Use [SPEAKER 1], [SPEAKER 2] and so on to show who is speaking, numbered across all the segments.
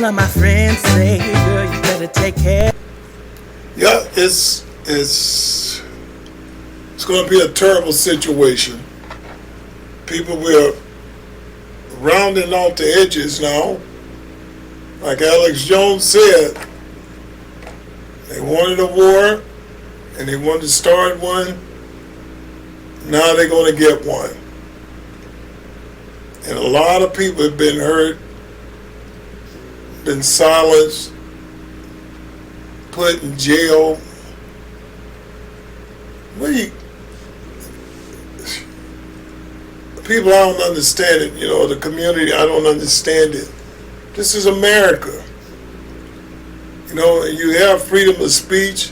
[SPEAKER 1] of my friends say, girl, you better take care.
[SPEAKER 2] Yeah, it's going to be a terrible situation. People will rounding off the edges now. Like Alex Jones said, they wanted a war and they wanted to start one. Now they're going to get one. And a lot of people have been hurt, been silenced, put in jail. People, I don't understand it. You know, the community, I don't understand it. This is America. You know, you have freedom of speech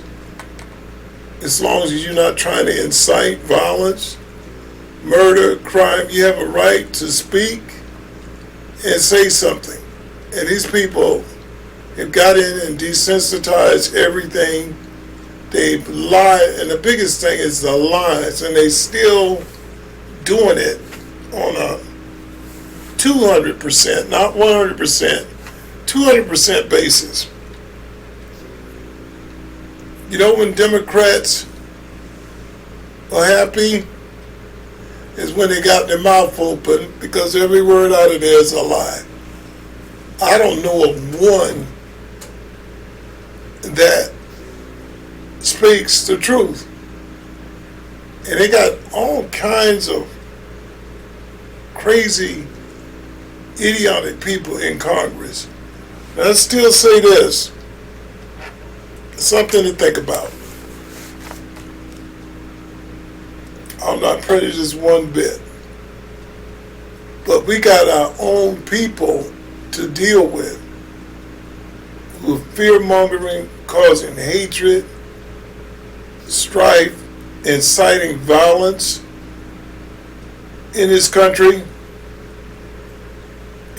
[SPEAKER 2] as long as you're not trying to incite violence, murder, crime. You have a right to speak and say something. And these people have got in and desensitized everything. They've lied, and the biggest thing is the lies, and they still doing it on a 200%, not 100%, 200% basis. You know, when Democrats are happy is when they got their mouth open, because every word out of there is a lie. I don't know of one that speaks the truth. And they got all kinds of crazy, idiotic people in Congress. Now, I still say this, something to think about. I'm not prejudiced one bit. But we got our own people to deal with who are fear-mongering, causing hatred, strife, inciting violence in this country.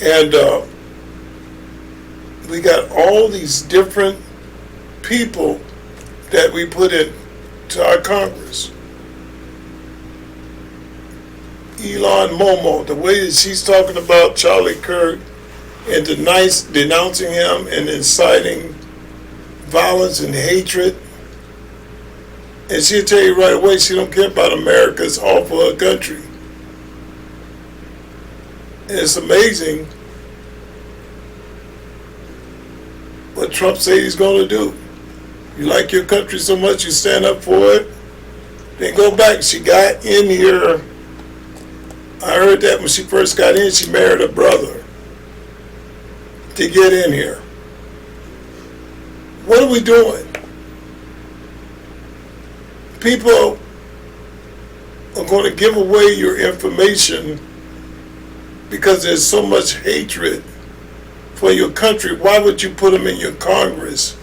[SPEAKER 2] And we got all these different people that we put into our Congress. Elon Momo, the way that she's talking about Charlie Kirk and denouncing him and inciting violence and hatred. And she'll tell you right away she don't care about America, it's all for her country. And it's amazing what Trump said he's going to do. You like your country so much you stand up for it, then go back. She got in here. I heard that when she first got in, she married her brother to get in here. What are we doing? People are going to give away your information because there's so much hatred for your country. Why would you put them in your Congress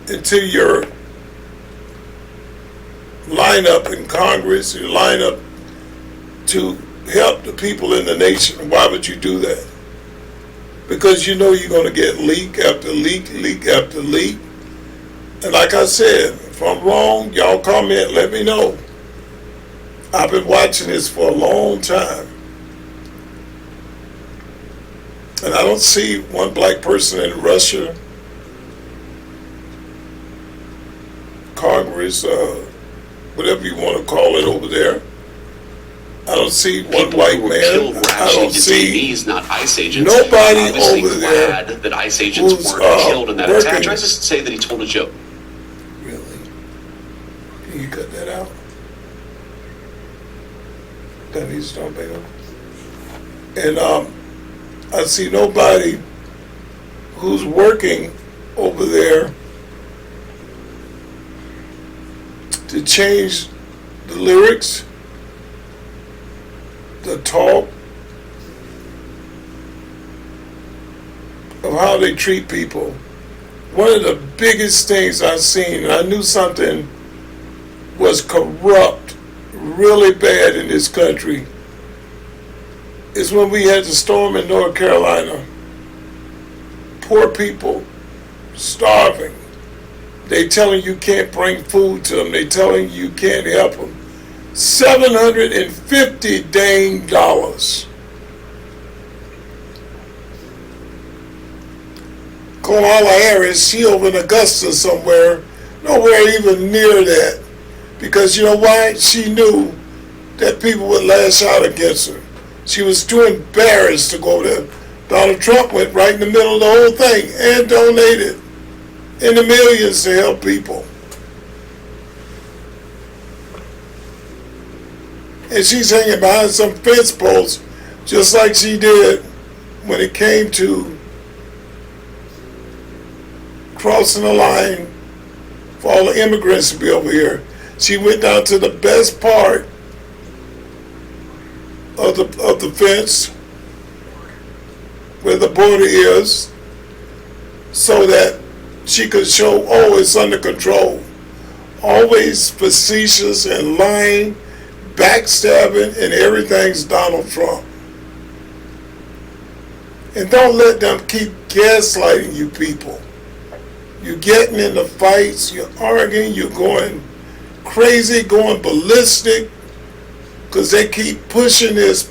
[SPEAKER 2] until your line up in Congress, you line up to help the people in the nation? Why would you do that? Because you know you're going to get leak after leak, leak after leak. And like I said, if I'm wrong, y'all comment, let me know. I've been watching this for a long time. And I don't see one black person in Russia, Congress, whatever you want to call it over there. I don't see one white man. I don't see
[SPEAKER 3] not ICE agents.
[SPEAKER 2] nobody over there
[SPEAKER 3] that ICE agents
[SPEAKER 2] who's
[SPEAKER 3] weren't killed in that attack.
[SPEAKER 2] working.
[SPEAKER 3] Tries to say that he told a joke.
[SPEAKER 2] Really? Can you cut that out? That needs to stop being. And I see nobody who's working over there to change the lyrics, the talk of how they treat people. One of the biggest things I've seen, and I knew something was corrupt really bad in this country, is when we had the storm in North Carolina. Poor people, starving. They telling you can't bring food to them. They telling you can't help them. $750 dang dollars. Kamala Harris, she over in Augusta somewhere, nowhere even near that. Because you know why? She knew that people would lash out against her. She was too embarrassed to go there. Donald Trump went right in the middle of the whole thing and donated in the millions to help people. And she's hanging behind some fence posts just like she did when it came to crossing the line for all the immigrants to be over here. She went down to the best part of the fence where the border is so that she could show, oh, it's under control. Always facetious and lying, backstabbing, and everything's Donald Trump. And don't let them keep gaslighting you people. You're getting into fights, you're arguing, you're going crazy, going ballistic, because they keep pushing this.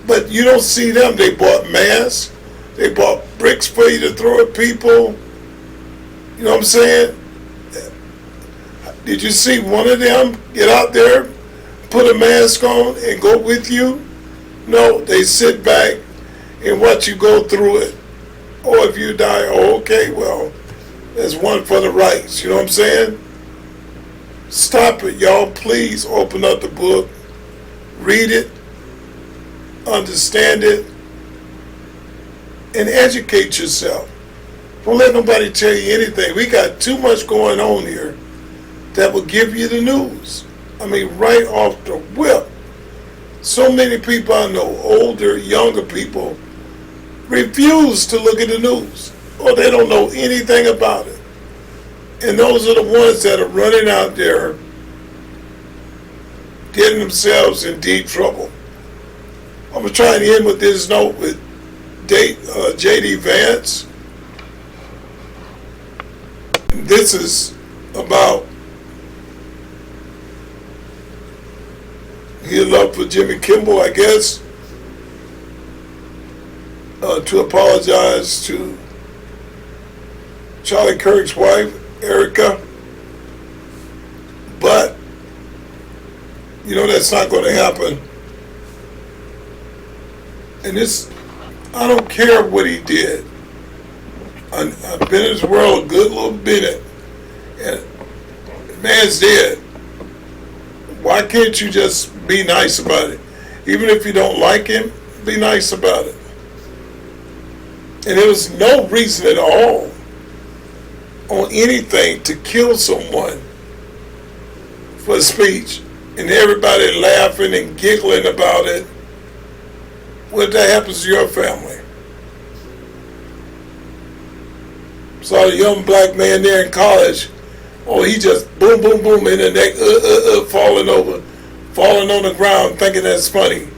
[SPEAKER 2] But you don't see them. They bought masks. They bought bricks for you to throw at people. You know what I'm saying? Did you see one of them get out there, put a mask on, and go with you? No, they sit back and watch you go through it. Or if you die, oh, okay, well, there's one for the rights. You know what I'm saying? Stop it, y'all. Please open up the book, read it, understand it, and educate yourself. Don't let nobody tell you anything. We got too much going on here that will give you the news. I mean, right off the whip. So many people I know, older, younger people, refuse to look at the news, or they don't know anything about it. And those are the ones that are running out there getting themselves in deep trouble. I'm going to try and end with this note with J.D. Vance. This is about his love for Jimmy Kimmel, I guess, to apologize to Charlie Kirk's wife, Erica. But, you know, that's not going to happen. And this, I don't care what he did. I've been in this world a good little minute. And the man's dead. Why can't you just be nice about it? Even if you don't like him, be nice about it. And there was no reason at all on anything to kill someone for a speech, and everybody laughing and giggling about it. What if that happens to your family? Saw a young black man there in college. Oh, he just boom, boom, boom in the neck, falling over, falling on the ground, thinking that's funny.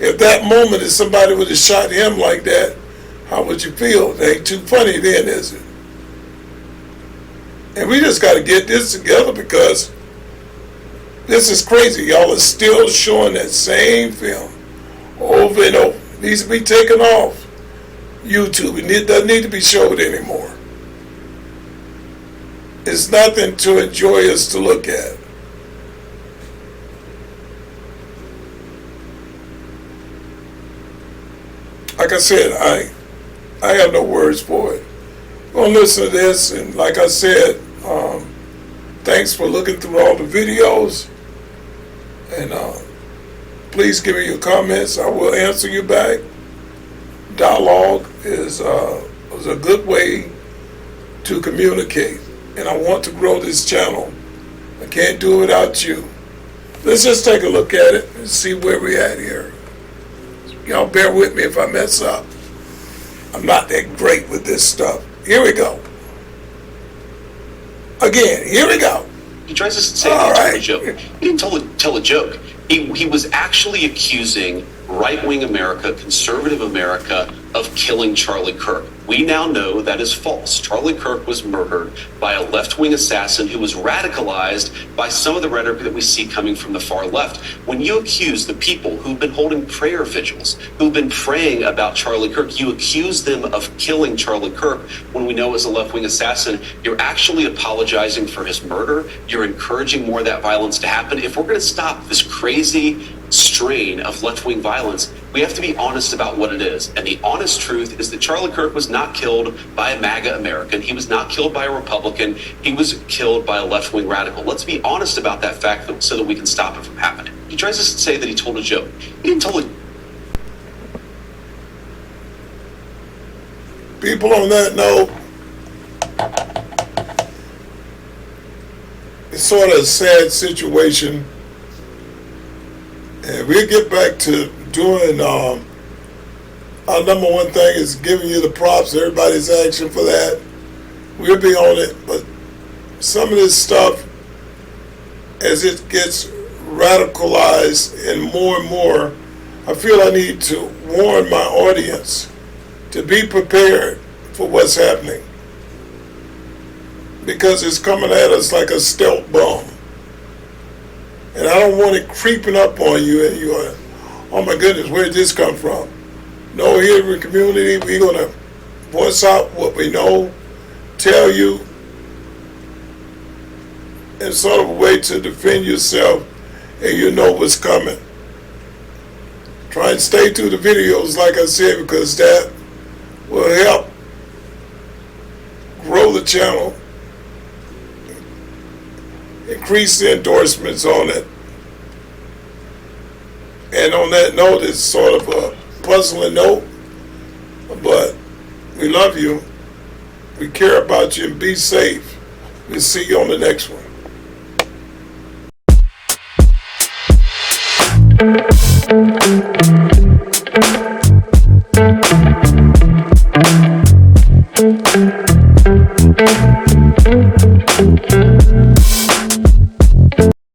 [SPEAKER 2] If that moment if somebody would have shot him like that, how would you feel? It ain't too funny then, is it? And we just got to get this together because this is crazy. Y'all are still showing that same film over and over. It needs to be taken off YouTube. It doesn't need to be showed anymore. It's nothing to enjoy us to look at. Like I said, I have no words for it. Gonna listen to this, and like I said, thanks for looking through all the videos, and please give me your comments. I will answer you back. Dialogue is a good way to communicate, and I want to grow this channel. I can't do it without you. Let's just take a look at it and see where we're at here. Y'all bear with me if I mess up. I'm not that great with this stuff. Here we go. Again, here we go.
[SPEAKER 3] He tries to say that he told a joke. He didn't tell a joke. He was actually accusing right-wing America, conservative America, of killing Charlie Kirk. We now know that is false. Charlie Kirk was murdered by a left-wing assassin who was radicalized by some of the rhetoric that we see coming from the far left. When you accuse the people who've been holding prayer vigils, who've been praying about Charlie Kirk, you accuse them of killing Charlie Kirk when we know it was a left-wing assassin, you're actually apologizing for his murder. You're encouraging more of that violence to happen. If we're going to stop this crazy strain of left-wing violence, we have to be honest about what it is. And the honest truth is that Charlie Kirk was not killed by a MAGA American. He was not killed by a Republican. He was killed by a left-wing radical. Let's be honest about that fact so that we can stop it from happening. He tries to say that he told a joke. He didn't tell a
[SPEAKER 2] People, on that note, it's sort of a sad situation. And we'll get back to doing, our number one thing is giving you the props. Everybody's asking for that. We'll be on it. But some of this stuff, as it gets radicalized and more, I feel I need to warn my audience to be prepared for what's happening. Because it's coming at us like a stealth bomb. And I don't want it creeping up on you and you're, oh my goodness, where did this come from? No, here in the community, we're going to voice out what we know, tell you, in sort of a way to defend yourself, and you know what's coming. Try and stay through the videos, like I said, because that will help grow the channel, increase the endorsements on it. And on that note, it's sort of a puzzling note, but we love you, we care about you, and be safe. We'll see you on the next one.